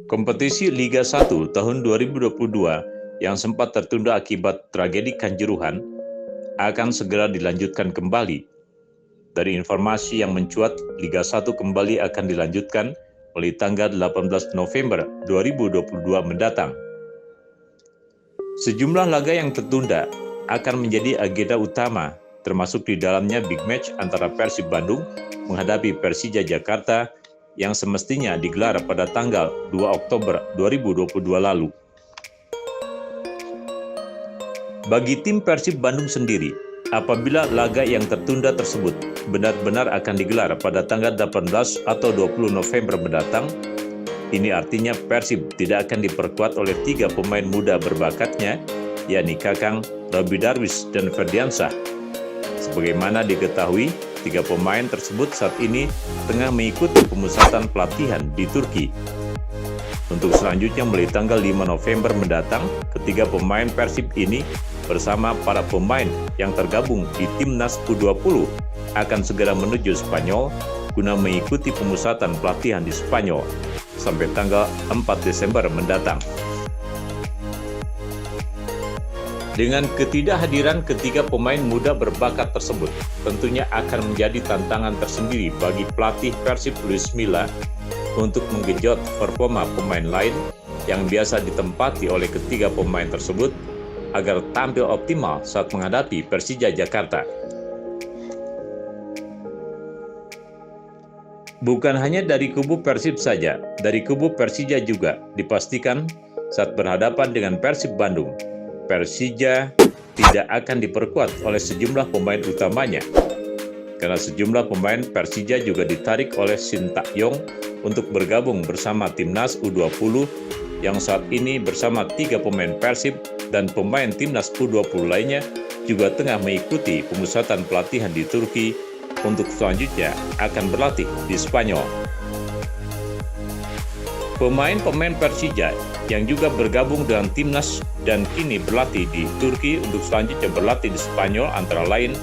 Kompetisi Liga 1 tahun 2022 yang sempat tertunda akibat tragedi Kanjuruhan akan segera dilanjutkan kembali. Dari informasi yang mencuat, Liga 1 kembali akan dilanjutkan mulai tanggal 18 November 2022 mendatang. Sejumlah laga yang tertunda akan menjadi agenda utama, termasuk di dalamnya big match antara Persib Bandung menghadapi Persija Jakarta yang semestinya digelar pada tanggal 2 Oktober 2022 lalu. Bagi tim Persib Bandung sendiri, apabila laga yang tertunda tersebut benar-benar akan digelar pada tanggal 18 atau 20 November mendatang, ini artinya Persib tidak akan diperkuat oleh 3 pemain muda berbakatnya, yakni Kakang, Robby Darwish, dan Ferdiansyah. Sebagaimana diketahui, 3 pemain tersebut saat ini tengah mengikuti pemusatan pelatihan di Turki. Untuk selanjutnya mulai tanggal 5 November mendatang, ketiga pemain Persib ini bersama para pemain yang tergabung di Timnas U20 akan segera menuju Spanyol guna mengikuti pemusatan pelatihan di Spanyol sampai tanggal 4 Desember mendatang. Dengan ketidakhadiran ketiga pemain muda berbakat tersebut, tentunya akan menjadi tantangan tersendiri bagi pelatih Persib Luis Milla untuk menggenjot performa pemain lain yang biasa ditempati oleh ketiga pemain tersebut agar tampil optimal saat menghadapi Persija Jakarta. Bukan hanya dari kubu Persib saja, dari kubu Persija juga dipastikan saat berhadapan dengan Persib Bandung, Persija tidak akan diperkuat oleh sejumlah pemain utamanya, karena sejumlah pemain Persija juga ditarik oleh Shin Tae-yong untuk bergabung bersama Timnas U20 yang saat ini bersama 3 pemain Persib dan pemain Timnas U20 lainnya juga tengah mengikuti pemusatan pelatihan di Turki untuk selanjutnya akan berlatih di Spanyol. Pemain-pemain Persija yang juga bergabung dengan Timnas dan kini berlatih di Turki untuk selanjutnya berlatih di Spanyol antara lain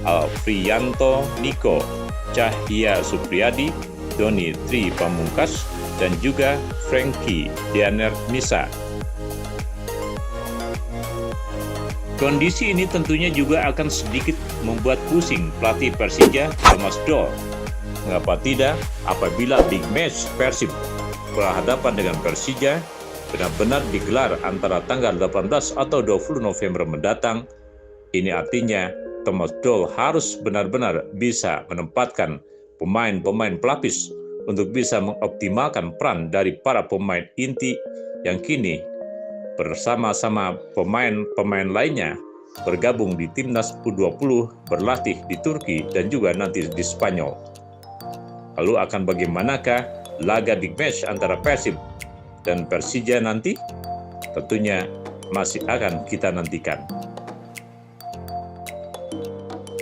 Alfrianto Niko, Cahya Supriyadi, Doni Tri Pamungkas, dan juga Frankie Dianer Misa. Kondisi ini tentunya juga akan sedikit membuat pusing pelatih Persija Thomas Doll. Mengapa tidak apabila big match Persib berhadapan dengan Persija benar-benar digelar antara tanggal 18 atau 20 November mendatang. Ini artinya Thomas Doll harus benar-benar bisa menempatkan pemain-pemain pelapis untuk bisa mengoptimalkan peran dari para pemain inti yang kini bersama-sama pemain-pemain lainnya bergabung di Timnas U20, berlatih di Turki dan juga nanti di Spanyol. Lalu akan bagaimanakah laga big match antara Persib dan Persija nanti? Tentunya masih akan kita nantikan.